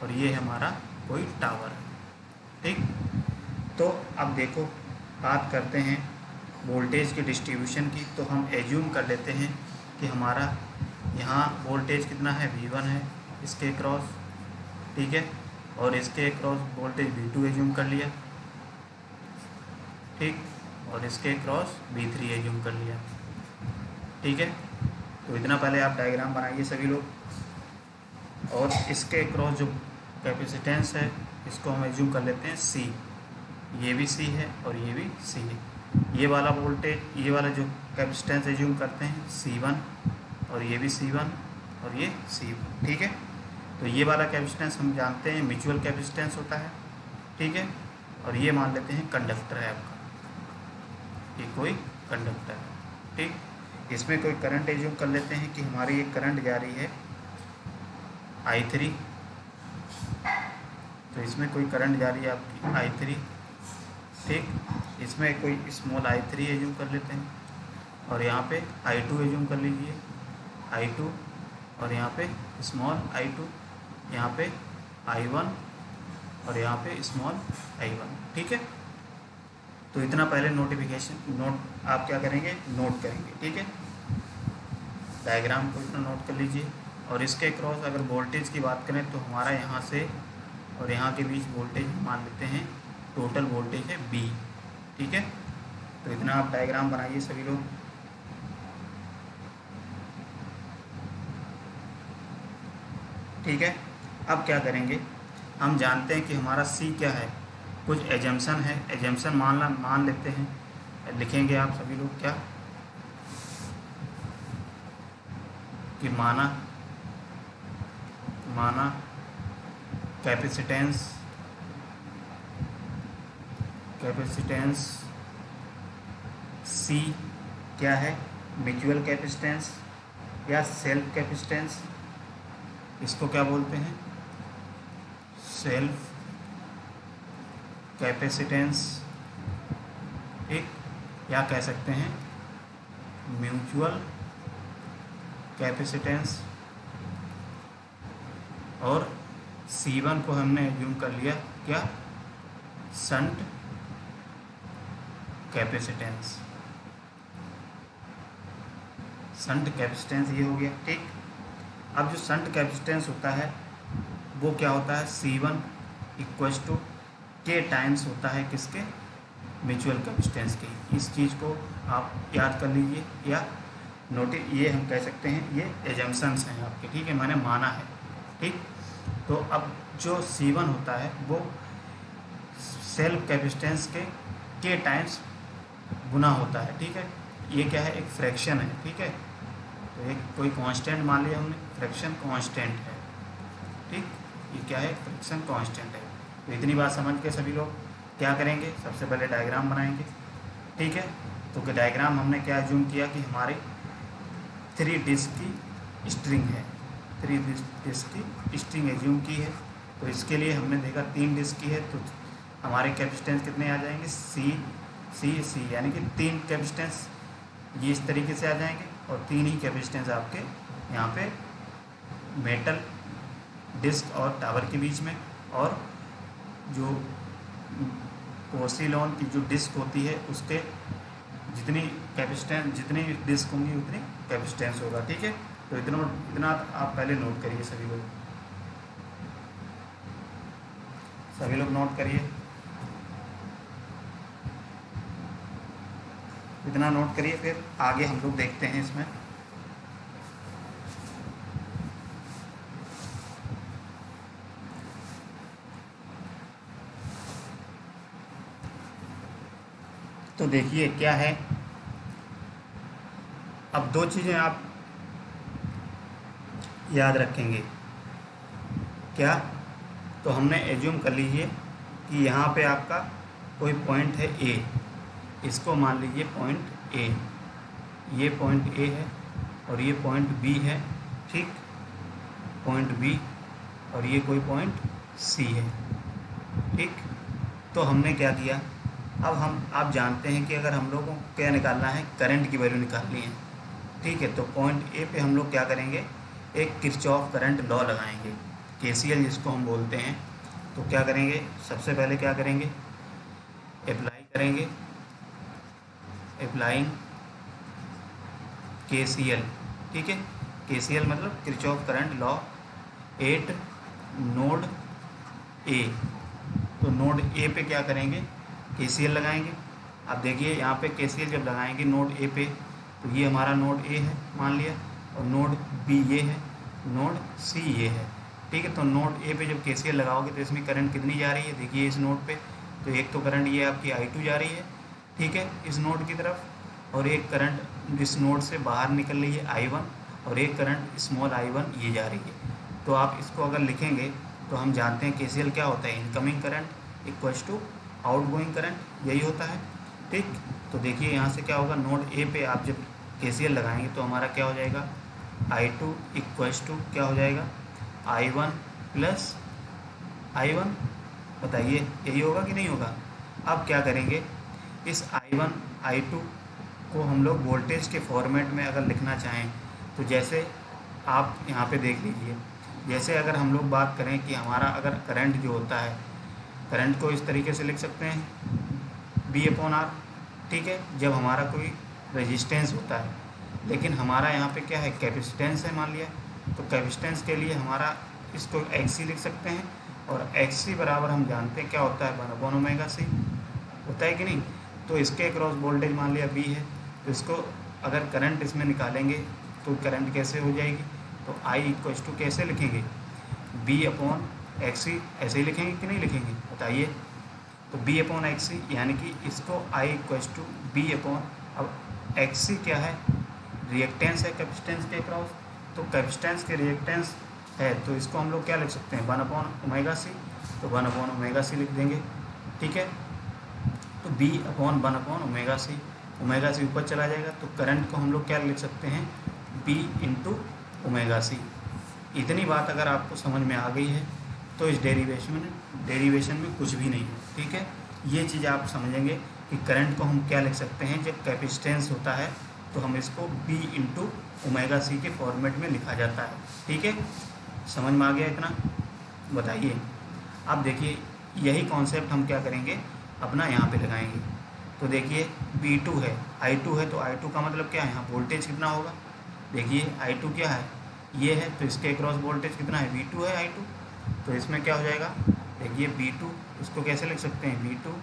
और ये है हमारा कोई टावर है। ठीक, तो अब देखो बात करते हैं वोल्टेज की डिस्ट्रीब्यूशन की। तो हम एज्यूम कर लेते हैं कि हमारा यहाँ वोल्टेज कितना है, V1 है इसके क्रॉस, ठीक है, और इसके क्रॉस वोल्टेज V2 एज्यूम कर लिया, ठीक, और इसके क्रॉस V3 एज्यूम कर लिया, ठीक है। तो इतना पहले आप डायग्राम बनाइए सभी लोग। और इसके क्रॉस जो कैपेसिटेंस है इसको हम एज्यूम कर लेते हैं C, ये भी C है और ये भी C है। ये वाला वोल्टेज, ये वाला जो कैपेसिटेंस एज्यूम करते हैं C1, और ये भी C1 और ये C1, ठीक है। तो ये वाला कैपेसिटेंस हम जानते हैं म्यूचुअल कैपेसिटेंस होता है, ठीक है। और ये मान लेते हैं कंडक्टर है आपका, ये कोई कंडक्टर है, ठीक। इसमें कोई करंट एज्यूम कर लेते हैं कि हमारी एक करंट जा रही है I3, तो इसमें कोई करंट जा रही है आपकी I3, ठीक। इसमें कोई स्मॉल I3 एज्यूम कर लेते हैं, और यहाँ पे I2 एज्यूम कर लीजिए, I2, और यहाँ पे स्मॉल I2, यहाँ पे I1, और यहाँ पे स्मॉल I1, ठीक है। तो इतना पहले नोट आप क्या करेंगे, नोट करेंगे, ठीक है। डायग्राम को इतना नोट कर लीजिए। और इसके क्रॉस अगर वोल्टेज की बात करें तो हमारा यहाँ से और यहाँ के बीच वोल्टेज मान लेते हैं टोटल वोल्टेज है B, ठीक है। तो इतना आप डायग्राम बनाइए सभी लोग। ठीक है, अब क्या करेंगे, हम जानते हैं कि हमारा C क्या है, कुछ एजम्पशन है, एजम्पशन मान लेते हैं। लिखेंगे आप सभी लोग क्या, कि माना कैपेसिटेंस C क्या है, म्यूचुअल कैपेसिटेंस या सेल्फ कैपेसिटेंस, इसको क्या बोलते हैं, सेल्फ कैपेसिटेंस, ठीक, या कह सकते हैं म्यूचुअल कैपेसिटेंस। और C1 को हमने एज्यूम कर लिया क्या, शंट कैपेसिटेंस, शंट कैपेसिटेंस ये हो गया, ठीक। अब जो शंट कैपेसिटेंस होता है वो क्या होता है, C1 equals to K times होता है किसके, म्यूचुअल कैपेसिटेंस के। इस चीज़ को आप याद कर लीजिए, या नोटिस, ये हम कह सकते हैं ये एजम्पशंस हैं आपके, ठीक है, मैंने माना है, ठीक। तो अब जो C1 होता है वो सेल्फ कैपेसिटेंस के K टाइम्स गुना होता है, ठीक है। ये क्या है, एक फ्रैक्शन है, ठीक है। तो एक कोई कांस्टेंट मान लिया हमने, फ्रैक्शन कांस्टेंट है, ठीक। ये क्या है, फ्रैक्शन कांस्टेंट है। तो इतनी बात समझ के सभी लोग क्या करेंगे, सबसे पहले डायग्राम बनाएंगे, ठीक है। तो डायग्राम हमने क्या एज्यूम किया कि हमारे 3 डिस्क की स्ट्रिंग है, 3 डिस्क की स्ट्रिंग एज्यूम की है। तो इसके लिए हमने देखा 3 डिस्क की है, तो हमारे कैपेसिटेंस कितने आ जाएंगे, C यानी कि 3 कैपेसिटेंस ये इस तरीके से आ जाएंगे, और 3 ही कैपेसिटेंस आपके यहाँ पे मेटल डिस्क और टावर के बीच में, और जो पोर्सिलॉन की जो डिस्क होती है उसके जितनी कैपेसिटेंस, जितनी डिस्क होंगी उतनी कैपेसिटेंस होगा, ठीक है। तो इतना आप पहले नोट करिए सभी लोग नोट करिए, इतना नोट करिए, फिर आगे हम लोग देखते हैं इसमें। तो देखिए क्या है, अब 2 चीज़ें आप याद रखेंगे, क्या, तो हमने एज्यूम कर लीजिए कि यहाँ पे आपका कोई पॉइंट है A, इसको मान लीजिए पॉइंट A, ये पॉइंट A है और ये पॉइंट B है, ठीक, पॉइंट B, और ये कोई पॉइंट C है, ठीक। तो हमने क्या किया, अब आप जानते हैं कि अगर हम लोगों को क्या निकालना है, करंट की वैल्यू निकालनी है, ठीक है। तो पॉइंट A पे हम लोग क्या करेंगे, एक किरचॉफ करंट लॉ लगाएंगे, KCL जिसको हम बोलते हैं। तो क्या करेंगे, सबसे पहले क्या करेंगे, अप्लाई करेंगे, अप्लाइंग KCL, ठीक है। KCL मतलब Kirchhoff current law at node A. तो नोड ए पे क्या करेंगे, KCL लगाएंगे। अब देखिए यहाँ पे KCL जब लगाएंगे नोड ए पे, तो ये हमारा नोड ए है मान लिया, और नोड बी ये है, नोड सी ये है, ठीक है। तो नोड ए पे जब KCL लगाओगे तो इसमें करंट कितनी जा रही है, देखिए इस नोड पे, तो एक तो करंट ये आपकी I2 जा रही है, ठीक है, इस नोड की तरफ, और एक करंट इस नोड से बाहर निकल रही है I1, और एक करंट स्मॉल I1 ये जा रही है। तो आप इसको अगर लिखेंगे तो हम जानते हैं KCL क्या होता है, incoming current equals to outgoing current, यही होता है, ठीक। तो देखिए यहाँ से क्या होगा, नोड ए पे आप जब KCL लगाएंगे तो हमारा क्या हो जाएगा, I2 इक्वल्स टू क्या हो जाएगा, I1 प्लस I1, बताइए यही होगा कि नहीं होगा। अब क्या करेंगे, इस I1 I2 को हम लोग वोल्टेज के फॉर्मेट में अगर लिखना चाहें तो जैसे आप यहाँ पे देख लीजिए, जैसे अगर हम लोग बात करें कि हमारा अगर करंट जो होता है, करंट को इस तरीके से लिख सकते हैं V/R, ठीक है, जब हमारा कोई रेजिस्टेंस होता है, लेकिन हमारा यहाँ पे क्या है, कैपेसिटेंस है मान लिया, तो कैपेसिटेंस के लिए हमारा इसको XC लिख सकते हैं, और XC बराबर हम जानते हैं क्या होता है, 1/ωc होता है कि नहीं। तो इसके क्रॉस वोल्टेज मान लिया V है, तो इसको अगर करंट इसमें निकालेंगे तो करंट कैसे हो जाएगी, तो I इक्वल्स टू कैसे लिखेंगे, V/XC, ऐसे ही लिखेंगे कि नहीं लिखेंगे, बताइए। तो V/XC यानी कि इसको I equals to B upon, अब XC क्या है, रिएक्टेंस है कैपेसिटेंस के क्रॉस, तो कैपेसिटेंस के रिएक्टेंस है, तो इसको हम लोग क्या लिख सकते हैं, 1/ωc, तो 1/ωc लिख देंगे, ठीक है। तो B/1/ωc, ωc ऊपर चला जाएगा, तो करंट को हम लोग क्या लिख सकते हैं, B/ωc। इतनी बात अगर आपको समझ में आ गई है तो इस डेरिवेशन में कुछ भी नहीं है, ठीक है। ये चीज़ आप समझेंगे कि करंट को हम क्या लिख सकते हैं, जब कैपेसिटेंस होता है तो हम इसको B/ωc के फॉर्मेट में लिखा जाता है, ठीक है। समझ में आ गया इतना, बताइए। अब देखिए यही कॉन्सेप्ट हम क्या करेंगे, अपना यहाँ पे लगाएंगे। तो देखिए V2 है, I2 है, तो I2 का मतलब क्या है, यहाँ वोल्टेज कितना होगा, देखिए I2 क्या है, ये है, तो इसके क्रॉस वोल्टेज कितना है, V2 है I2, तो इसमें क्या हो जाएगा, देखिए V2, इसको कैसे लिख सकते हैं, V2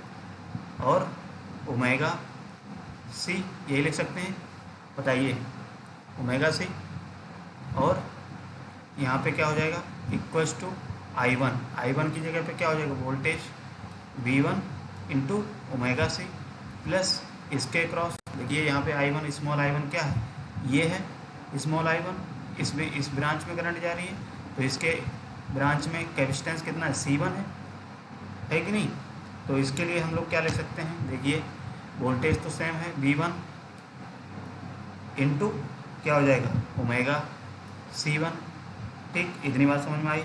और ωc, यही लिख सकते हैं, बताइए, ωc, और यहाँ पे क्या हो जाएगा, इक्वल्स टू I1 की जगह पे क्या हो जाएगा, voltage V1 into ωc plus इसके क्रॉस, देखिए यहाँ पे I1 स्मॉल I1 क्या है, ये है स्मॉल I1, इसमें इस ब्रांच में करंट जा रही है, तो इसके ब्रांच में कैपेसिटेंस कितना है, C1 है कि नहीं। तो इसके लिए हम लोग क्या ले सकते हैं, देखिए वोल्टेज तो सेम है, V1 इंटू क्या हो जाएगा, ωc1, ठीक। इतनी बात समझ में आई।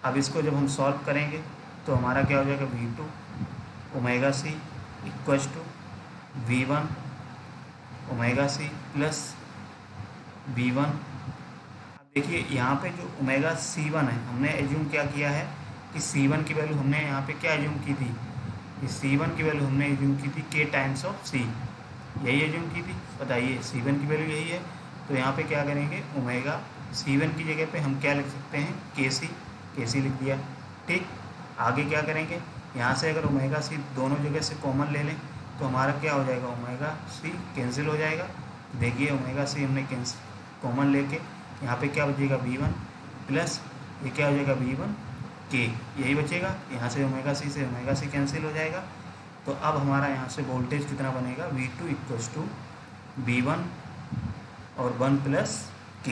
अब इसको जब हम सॉल्व करेंगे तो हमारा क्या हो जाएगा, V2 ωc equals to V1 ωc plus V1। अब देखिए यहाँ पे जो ωc1 है, हमने एज्यूम क्या किया है कि C1 की वैल्यू हमने यहाँ पे क्या एज्यूम की थी, कि C1 की वैल्यू हमने एज्यूम की थी K टाइम्स ऑफ C, यही एज्यूम की थी, बताइए C1 की वैल्यू यही है। तो यहाँ पे क्या करेंगे, ωc1 की जगह पे हम क्या लिख सकते हैं, KC लिख दिया, ठीक। आगे क्या करेंगे, यहाँ से अगर ωc दोनों जगह से कॉमन ले लें तो हमारा क्या हो जाएगा, ωc कैंसिल हो जाएगा, देखिए ωc हमने कैंसिल कॉमन लेके यहाँ पे क्या बचेगा, V1 प्लस ये क्या हो जाएगा, V1 K, यही बचेगा, यहाँ से ωc कैंसिल हो जाएगा। तो अब हमारा यहाँ से वोल्टेज कितना बनेगा, V2 इक्वल्स टू V1 और 1 प्लस K,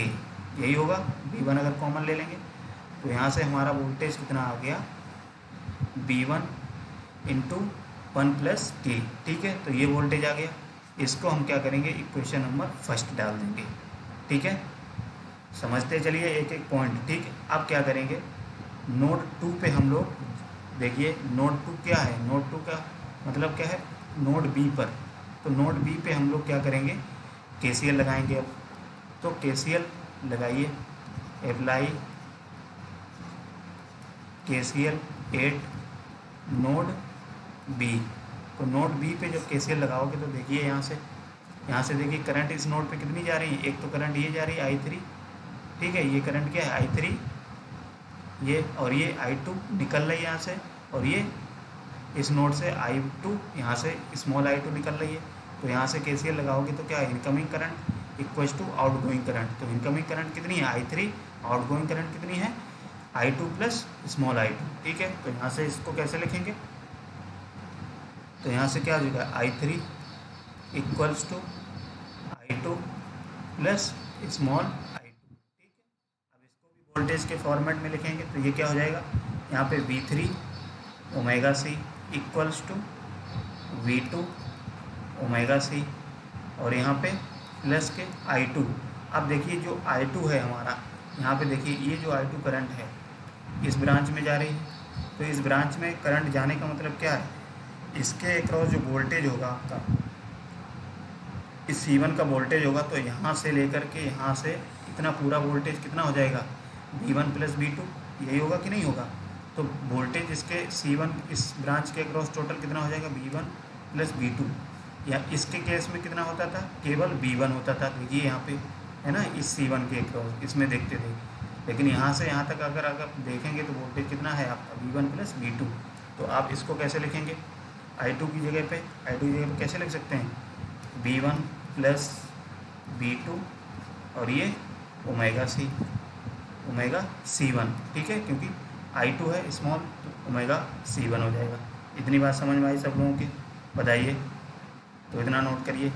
यही होगा। V1 अगर कॉमन ले लेंगे तो यहाँ से हमारा वोल्टेज कितना आ गया, V1 इंटू 1 प्लस K, ठीक है। तो ये वोल्टेज आ गया, इसको हम क्या करेंगे, इक्वेशन नंबर फर्स्ट डाल देंगे, ठीक है। समझते चलिए एक एक पॉइंट, ठीक। अब क्या करेंगे, नोड 2 पे हम लोग, देखिए नोड 2 क्या है, नोड 2 का मतलब क्या है, नोड B पर, तो नोड B पे हम लोग क्या करेंगे, KCL लगाएंगे। अब तो KCL लगाइए, apply KCL at node B. तो नोड बी पे जब KCL लगाओगे तो देखिए यहाँ से देखिए करंट इस नोड पे कितनी जा रही है, एक तो करंट ये जा रही है I3, ठीक है, ये करंट क्या है I3, ये और ये I2 निकल रही है यहाँ से, और ये इस नोड से I2 यहाँ से स्मॉल I2 निकल रही है। तो यहाँ से KCL लगाओगे तो क्या है, incoming current equals to outgoing current. तो इनकमिंग करंट कितनी है I3, आउटगोइंग करंट कितनी है I2 प्लस स्मॉल I2, ठीक है। तो यहाँ से इसको कैसे लिखेंगे, तो यहाँ से क्या हो जाएगा I3 equals to I2 plus small I2, ठीक है। अब इसको भी वोल्टेज के फॉर्मेट में लिखेंगे तो ये क्या हो जाएगा, यहाँ पे V3 omega C equals to V2 omega C, और यहाँ पे प्लस के I2। अब देखिए जो I2 है हमारा, यहाँ पे देखिए ये जो I2 करंट है इस ब्रांच में जा रही है, तो इस ब्रांच में करंट जाने का मतलब क्या है, इसके अक्रॉस जो वोल्टेज होगा आपका, इस C1 का वोल्टेज होगा, तो यहाँ से लेकर के यहाँ से इतना पूरा वोल्टेज कितना हो जाएगा V1 प्लस V2, यही होगा कि नहीं होगा। तो वोल्टेज इसके C1 इस ब्रांच के अक्रॉस टोटल कितना हो जाएगा V1 प्लस V2, या इसके केस में कितना होता था, केवल V1 होता था। देखिए यहाँ पे है ना, इस C1 के अक्रॉस इसमें देखते थे, लेकिन यहाँ से यहाँ तक अगर देखेंगे तो वोल्टेज कितना है आपका V1 प्लस V2। तो आप इसको कैसे लिखेंगे, I2 की जगह पे कैसे लिख सकते हैं, V1 प्लस V2 और ये ओमेगा C1, ठीक है, क्योंकि I2 है स्मॉल, तो ओमेगा C1 हो जाएगा। इतनी बात समझ में आई सब लोगों की, बताइए, तो इतना नोट करिए,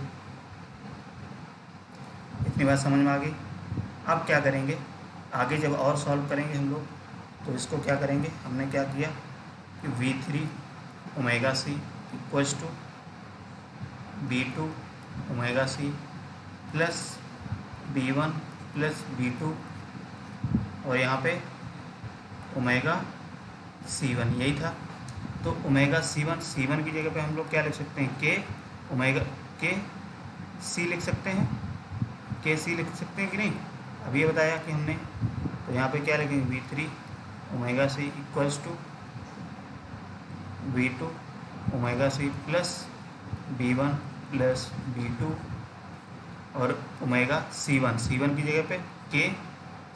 इतनी बात समझ में आ गई। अब क्या करेंगे आगे, जब और सॉल्व करेंगे हम लोग, तो इसको क्या करेंगे, हमने क्या किया कि V3 omega C equals to V2 omega C plus V1 plus V2, और यहाँ पे ओमेगा C1 यही था। तो ओमेगा C1 की जगह पे हम लोग क्या लिख सकते हैं, के सी लिख सकते हैं, लिख सकते हैं कि नहीं, अभी ये बताया कि हमने। तो यहाँ पे क्या लिखेंगे, V3 omega C equals to V2 omega C plus V1 plus V2 और ओमेगा C1 की जगह पे के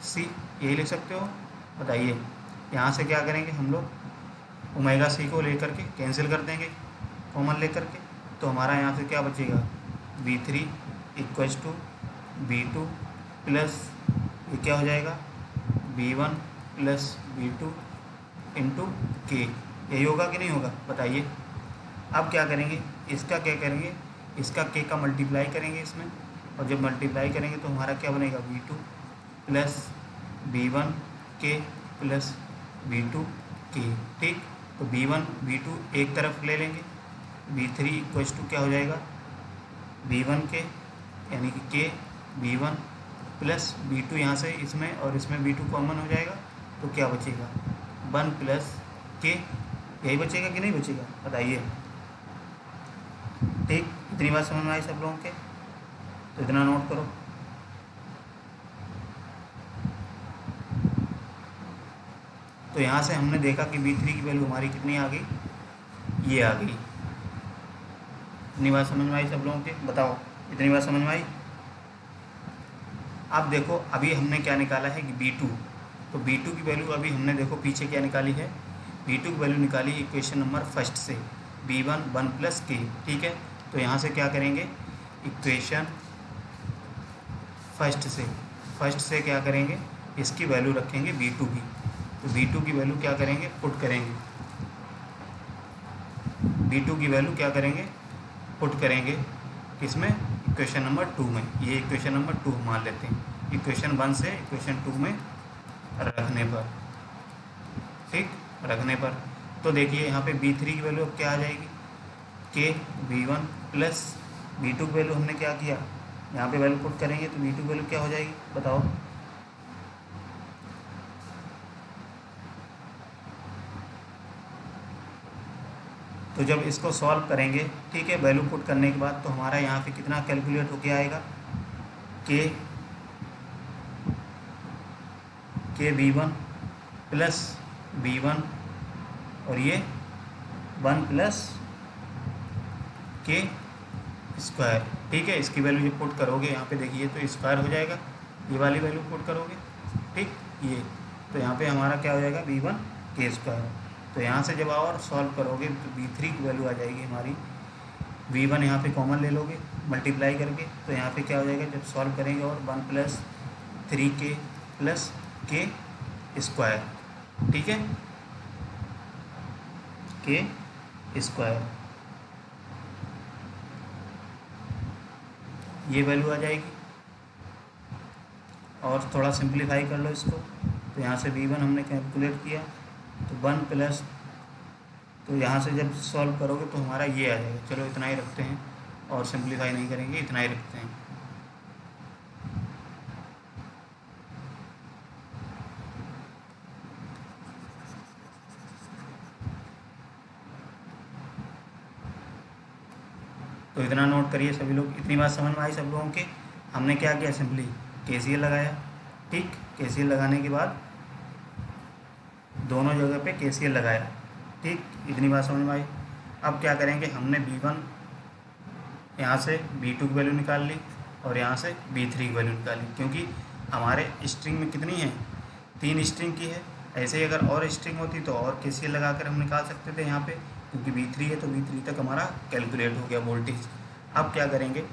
सी यही लिख सकते हो। बताइए यहाँ से क्या करेंगे हम लोग, ओमेगा सी को लेकर के कैंसिल कर देंगे कॉमन लेकर के, तो हमारा यहाँ से क्या बचेगा, V3 equals to V2 plus ये क्या हो जाएगा V1 प्लस V2 इंटू के, यही होगा कि नहीं होगा, बताइए। अब क्या करेंगे, इसका क्या करेंगे, इसका के का मल्टीप्लाई करेंगे इसमें, और जब मल्टीप्लाई करेंगे तो हमारा क्या बनेगा, V2 प्लस V1 के प्लस V2 के, ठीक। तो V1 V2 एक तरफ ले लेंगे, V3 इक्वल्स टू क्या हो जाएगा, V1 के यानी कि के V1 प्लस V2 यहाँ से इसमें और इसमें V2 कॉमन हो जाएगा, तो क्या बचेगा 1 प्लस के, यही बचेगा कि नहीं बचेगा, बताइए। ठीक, इतनी बात समझ में आई सब लोगों के, तो इतना नोट करो। तो यहाँ से हमने देखा कि V3 की वैल्यू हमारी कितनी आ गई, ये आ गई। इतनी बात समझ में आई सब लोगों के, बताओ इतनी बात समझ में आई। अब देखो अभी हमने क्या निकाला है कि B2, तो B2 की वैल्यू अभी हमने देखो पीछे क्या निकाली है, B2 की वैल्यू निकाली इक्वेशन नंबर फर्स्ट से, V1 1 प्लस के, ठीक है। तो यहाँ से क्या करेंगे, इक्वेशन फर्स्ट से क्या करेंगे, इसकी वैल्यू रखेंगे V2 की, तो V2 की वैल्यू क्या करेंगे, पुट करेंगे, V2 की वैल्यू क्या करेंगे, पुट करेंगे किसमें, इक्वेशन नंबर 2 में। ये इक्वेशन नंबर 2 मान लेते हैं, इक्वेशन 1 से इक्वेशन 2 में रखने पर, ठीक, रखने पर। तो देखिए यहाँ पे B3 की वैल्यू अब क्या आ जाएगी, के V1 प्लस V2 की वैल्यू हमने क्या किया, यहाँ पे वैल्यू पुट करेंगे तो V2 की वैल्यू क्या हो जाएगी, बताओ। तो जब इसको सॉल्व करेंगे, ठीक है, वैल्यू पुट करने के बाद, तो हमारा यहाँ पे कितना कैलकुलेट होके आएगा, के V1 प्लस V1 और ये 1 प्लस के स्क्वायर। ठीक है, इसकी वैल्यू जब पुट करोगे यहाँ पे देखिए तो स्क्वायर हो जाएगा, ये वाली वैल्यू पुट करोगे। ठीक, ये तो यहाँ पे हमारा क्या हो जाएगा V1 के स्क्वायर। तो यहाँ से जब और सॉल्व करोगे तो V3 की वैल्यू आ जाएगी हमारी, V1 यहाँ पे कॉमन ले लोगे मल्टीप्लाई करके, तो यहाँ पे क्या हो जाएगा जब सॉल्व करेंगे और 1 प्लस 3k प्लस के स्क्वायर। ठीक है, के स्क्वायर, ये वैल्यू आ जाएगी। और थोड़ा सिंप्लीफाई कर लो इसको, तो यहाँ से V1 हमने कैलकुलेट किया तो 1 प्लस, तो यहाँ से जब सॉल्व करोगे तो हमारा ये आ जाएगा। चलो इतना ही रखते हैं और सिंप्लीफाई नहीं करेंगे, इतना ही रखते हैं। तो इतना नोट करिए सभी लोग। इतनी बात समझ में आई सब लोगों के? हमने क्या किया, सिंपली KCL लगाया। ठीक, KCL लगाने के बाद दोनों जगह पे KCL लगाया। ठीक, इतनी बात समझ में आई। अब क्या करेंगे, हमने V1 यहाँ से V2 की वैल्यू निकाल ली और यहाँ से V3 की वैल्यू निकाली, क्योंकि हमारे स्ट्रिंग में कितनी है, 3 स्ट्रिंग की है। ऐसे ही अगर और स्ट्रिंग होती तो और KCL लगाकर हम निकाल सकते थे यहाँ पे, क्योंकि V3 है तो V3 तक हमारा कैलकुलेट हो गया वोल्टेज। अब क्या करेंगे,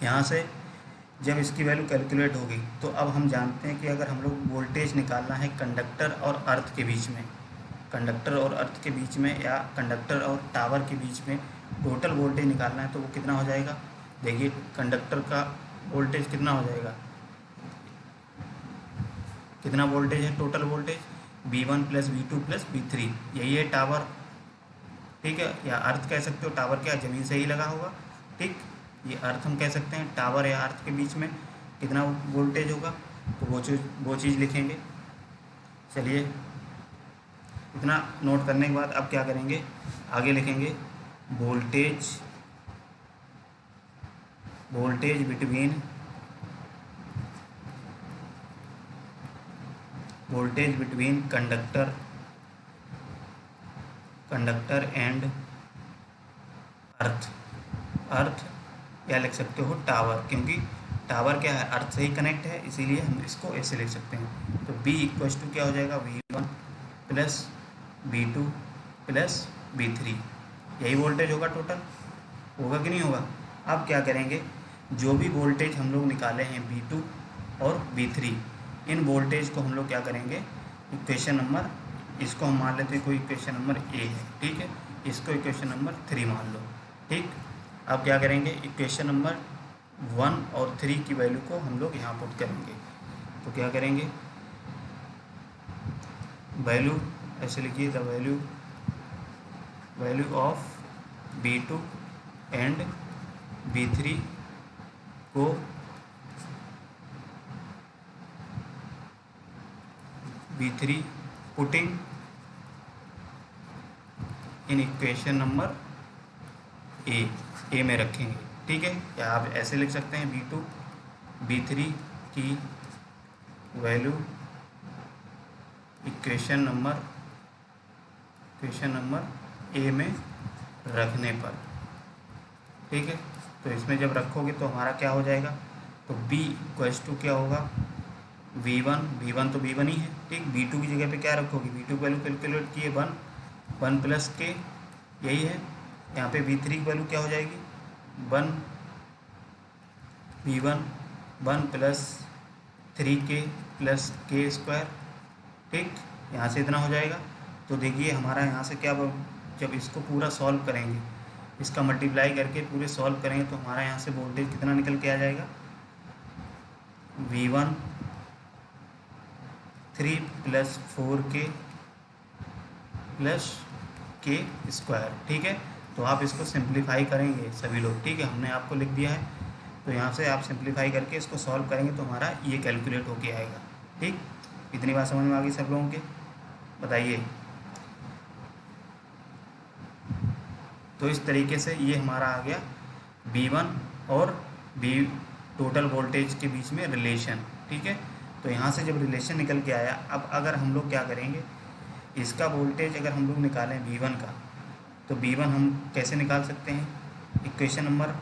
यहाँ से जब इसकी वैल्यू कैलकुलेट हो गई तो अब हम जानते हैं कि अगर हम लोग वोल्टेज निकालना है कंडक्टर और अर्थ के बीच में, कंडक्टर और अर्थ के बीच में या कंडक्टर और टावर के बीच में टोटल वोल्टेज निकालना है तो वो कितना हो जाएगा। देखिए कंडक्टर का वोल्टेज कितना हो जाएगा, कितना वोल्टेज है total voltage, V1 plus V2 plus V3, यही है टावर। ठीक है, या अर्थ कह सकते हो, टावर क्या ज़मीन से ही लगा होगा। ठीक, ये अर्थ हम कह सकते हैं, टावर या अर्थ के बीच में कितना वोल्टेज होगा, तो वो चीज़ लिखेंगे। चलिए, इतना नोट करने के बाद अब क्या करेंगे, आगे लिखेंगे voltage between conductor and earth या लिख सकते हो टावर, क्योंकि टावर क्या है, अर्थ से ही कनेक्ट है, इसीलिए हम इसको ऐसे लिख सकते हैं। तो B इक्वल्स टू क्या हो जाएगा, V1 plus V2 plus V3, यही वोल्टेज होगा टोटल, होगा कि नहीं होगा। अब क्या करेंगे, जो भी वोल्टेज हम लोग निकाले हैं V2 और V3, इन वोल्टेज को हम लोग क्या करेंगे, इक्वेशन नंबर, इसको हम मान लेते हैं कोई इक्वेशन नंबर A है। ठीक है, इसको इक्वेशन नंबर 3 मान लो। ठीक, अब क्या करेंगे, इक्वेशन नंबर 1 और 3 की वैल्यू को हम लोग यहाँ पुट करेंगे। तो क्या करेंगे, वैल्यू ऐसे लिखिए, the value of V2 and V3 को V3 putting in equation number A में रखेंगे। ठीक है, या आप ऐसे लिख सकते हैं, V2 V3 की वैल्यू इक्वेशन नंबर ए में रखने पर। ठीक है, तो इसमें जब रखोगे तो हमारा क्या हो जाएगा, तो B इक्वल्स टू क्या होगा, V1 तो V1 ही है। ठीक, V2 की जगह पे क्या रखोगे, V2 वैल्यू कैलकुलेट किए 1 प्लस के, यही है। यहाँ पे V3 की वैल्यू क्या हो जाएगी, V1 1 प्लस 3k प्लस के स्क्वायर। ठीक, यहाँ से इतना हो जाएगा। तो देखिए हमारा यहाँ से क्या, जब इसको पूरा सॉल्व करेंगे, इसका मल्टीप्लाई करके पूरे सॉल्व करेंगे तो हमारा यहाँ से वोल्टेज कितना निकल के आ जाएगा, V1 3 प्लस 4k प्लस के स्क्वायर। ठीक है, तो आप इसको सिंप्लीफाई करेंगे सभी लोग। ठीक है, हमने आपको लिख दिया है, तो यहाँ से आप सिंप्लीफाई करके इसको सॉल्व करेंगे तो हमारा ये कैलकुलेट होके आएगा। ठीक, इतनी बात समझ में आ गई सब लोगों के, बताइए। तो इस तरीके से ये हमारा आ गया V1 और टोटल वोल्टेज के बीच में रिलेशन। ठीक है, तो यहाँ से जब रिलेशन निकल के आया, अब अगर हम लोग क्या करेंगे, इसका वोल्टेज अगर हम लोग निकालें V1 का, तो V1 हम कैसे निकाल सकते हैं, इक्वेशन नंबर,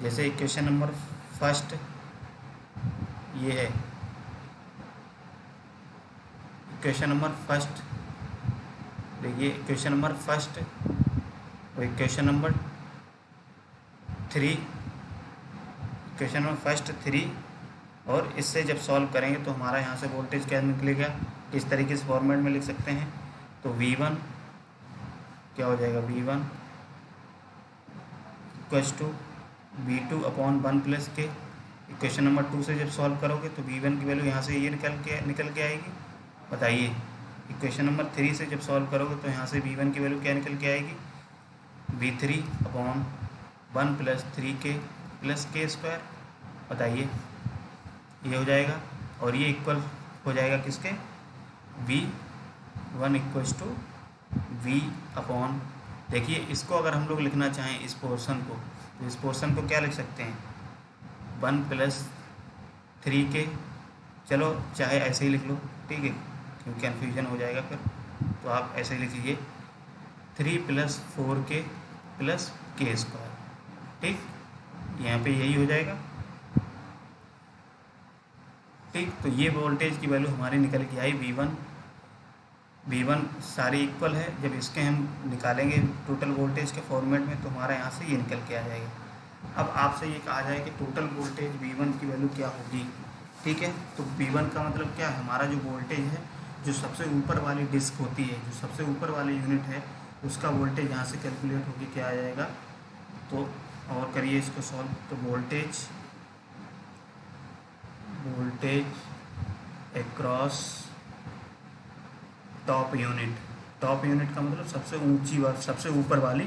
जैसे इक्वेशन नंबर फर्स्ट ये है, इक्वेशन नंबर फर्स्ट, देखिए इक्वेशन नंबर फर्स्ट और equation number 3, equation number first 3, और इससे जब सॉल्व करेंगे तो हमारा यहाँ से वोल्टेज क्या निकलेगा, किस तरीके से फॉर्मेट में लिख सकते हैं, तो V1 क्या हो जाएगा, V1 equals to V2 upon 1 plus K, equation number 2 से जब सॉल्व करोगे तो V1 की वैल्यू यहाँ से ये निकल के आएगी, बताइए। इक्वेशन नंबर 3 से जब सॉल्व करोगे तो यहाँ से V1 की वैल्यू क्या निकल के आएगी, V3 upon 1 plus 3k plus k square, बताइए, ये हो जाएगा। और ये इक्वल हो जाएगा किसके, V1 equals to V upon, देखिए इसको अगर हम लोग लिखना चाहें इस पोर्शन को, तो इस पोर्शन को क्या लिख सकते हैं, 1 प्लस 3k, चलो चाहे ऐसे ही लिख लो, ठीक है, क्योंकि कन्फ्यूजन हो जाएगा फिर, तो आप ऐसे ही लिख लीजिए 3 plus 4k plus k square, ठीक, यहाँ पे यही हो जाएगा, ठीक। तो ये वोल्टेज की वैल्यू हमारी निकल के आई V1 सारी इक्वल है, जब इसके हम निकालेंगे टोटल वोल्टेज के फॉर्मेट में तो हमारा यहाँ से ये निकल के आ जाएगा। अब आपसे ये कहा जाए कि टोटल वोल्टेज V1 की वैल्यू क्या होगी, ठीक है, तो V1 का मतलब क्या है, हमारा जो वोल्टेज है, जो सबसे ऊपर वाली डिस्क होती है, जो सबसे ऊपर वाली यूनिट है, उसका वोल्टेज यहाँ से कैलकुलेट होकर क्या आ जाएगा, तो और करिए इसको सॉल्व, तो वोल्टेज एक्रॉस टॉप यूनिट का मतलब सबसे ऊंची वाली, सबसे ऊपर वाली,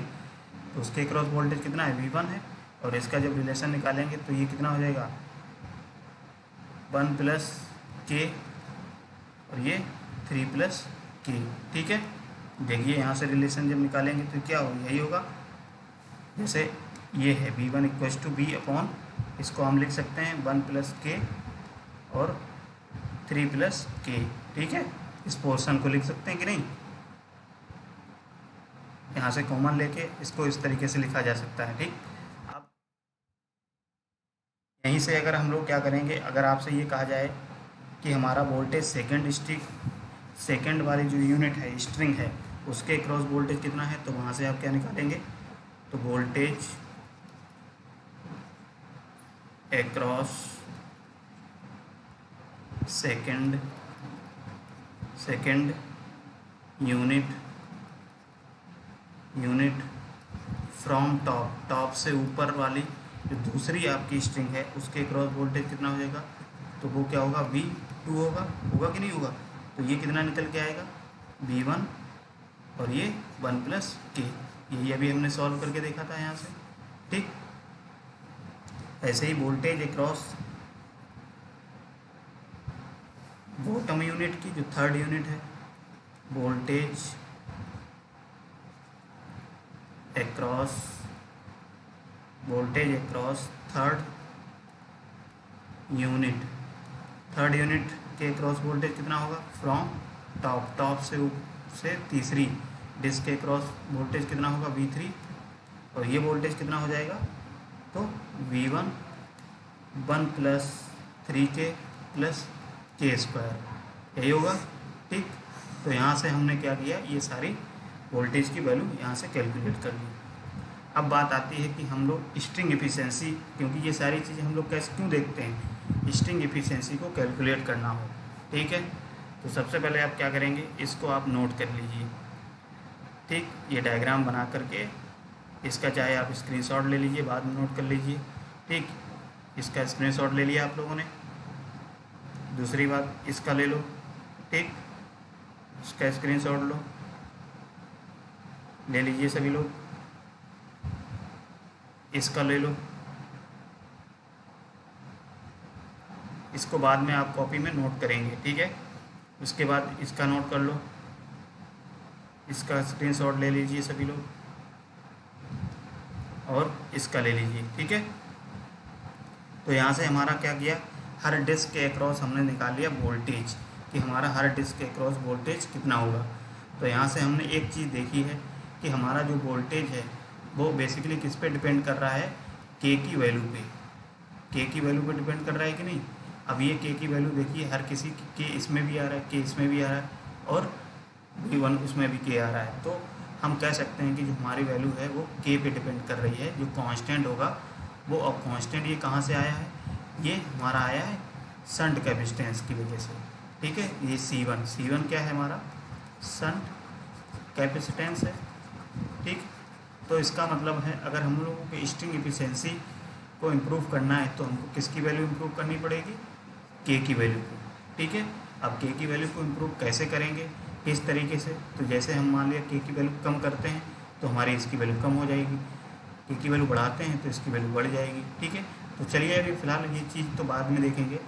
तो उसके क्रॉस वोल्टेज कितना है, V1 है, और इसका जब रिलेशन निकालेंगे तो ये कितना हो जाएगा, 1 प्लस k और ये 3 प्लस k, ठीक है। देखिए यहाँ से रिलेशन जब निकालेंगे तो क्या होगा, यही होगा, जैसे ये है V1 equals to V upon, इसको हम लिख सकते हैं 1 प्लस k और 3 प्लस k, ठीक है, इस पोर्शन को लिख सकते हैं कि नहीं, यहाँ से कॉमन लेके इसको इस तरीके से लिखा जा सकता है, ठीक। अब यहीं से अगर हम लोग क्या करेंगे, अगर आपसे ये कहा जाए कि हमारा वोल्टेज सेकंड वाली जो यूनिट है, स्ट्रिंग है, उसके क्रॉस वोल्टेज कितना है, तो वहाँ से आप क्या निकालेंगे, तो voltage across second unit from top से ऊपर वाली जो दूसरी आपकी स्ट्रिंग है, उसके क्रॉस वोल्टेज कितना हो जाएगा, तो वो क्या होगा, V2 होगा कि नहीं होगा, तो ये कितना निकल के आएगा, V1 और ये 1 प्लस k, यही अभी हमने सॉल्व करके देखा था यहाँ से, ठीक। ऐसे ही वोल्टेज अक्रॉस बॉटम यूनिट की जो थर्ड यूनिट है, वोल्टेज अक्रॉस थर्ड यूनिट के अक्रॉस वोल्टेज कितना होगा, फ्रॉम टॉप से तीसरी डिस्क के अक्रॉस वोल्टेज कितना होगा, V3, और ये वोल्टेज कितना हो जाएगा, तो V1 1 plus 3k plus k square, यही होगा, ठीक। तो यहाँ से हमने क्या किया, ये सारी वोल्टेज की वैल्यू यहाँ से कैलकुलेट कर ली। अब बात आती है कि हम लोग स्ट्रिंग एफिशिएंसी, क्योंकि ये सारी चीज़ें हम लोग कैसे क्यों देखते हैं, स्ट्रिंग एफिशिएंसी को कैलकुलेट करना हो, ठीक है। तो सबसे पहले आप क्या करेंगे, इसको आप नोट कर लीजिए, ठीक, ये डायग्राम बना करके इसका चाहे आप स्क्रीनशॉट ले लीजिए, बाद में नोट कर लीजिए, ठीक, इसका स्क्रीनशॉट ले लिया आप लोगों ने। दूसरी बात, इसका ले लो, ठीक, इसका स्क्रीनशॉट ले लीजिए सभी लोग, इसका ले लो, इसको बाद में आप कॉपी में नोट करेंगे, ठीक है। उसके बाद इसका नोट कर लो, इसका स्क्रीनशॉट ले लीजिए सभी लोग, और इसका ले लीजिए, ठीक है। तो यहाँ से हमारा क्या किया, हर डिस्क के अक्रॉस हमने निकाल लिया वोल्टेज कि हमारा हर डिस्क के अक्रॉस वोल्टेज कितना होगा। तो यहाँ से हमने एक चीज़ देखी है कि हमारा जो वोल्टेज है वो बेसिकली किस पे डिपेंड कर रहा है, के की वैल्यू पे, के की वैल्यू पे डिपेंड कर रहा है कि नहीं। अब ये के की वैल्यू देखिए हर किसी के इसमें भी आ रहा है, के इसमें भी आ रहा है और V1 उसमें भी के आ रहा है। तो हम कह सकते हैं कि जो हमारी वैल्यू है वो के पे डिपेंड कर रही है। जो कांस्टेंट होगा वो, अब कांस्टेंट ये कहाँ से आया है, ये हमारा आया है शंट कैपेसिटेंस की वजह से, ठीक है। ये C1 क्या है हमारा, शंट कैपेसिटेंस है, ठीक। तो इसका मतलब है अगर हम लोगों की स्ट्रिंग एफिशिएंसी को इम्प्रूव करना है तो हमको किसकी वैल्यू इम्प्रूव करनी पड़ेगी, के की वैल्यू को, ठीक है। अब के की वैल्यू को इम्प्रूव कैसे करेंगे, किस तरीके से, तो जैसे हम मान लिया के की वैल्यू कम करते हैं तो हमारी इसकी वैल्यू कम हो जाएगी, के की वैल्यू बढ़ाते हैं तो इसकी वैल्यू बढ़ जाएगी, ठीक है। तो चलिए अभी फ़िलहाल ये चीज़ तो बाद में देखेंगे।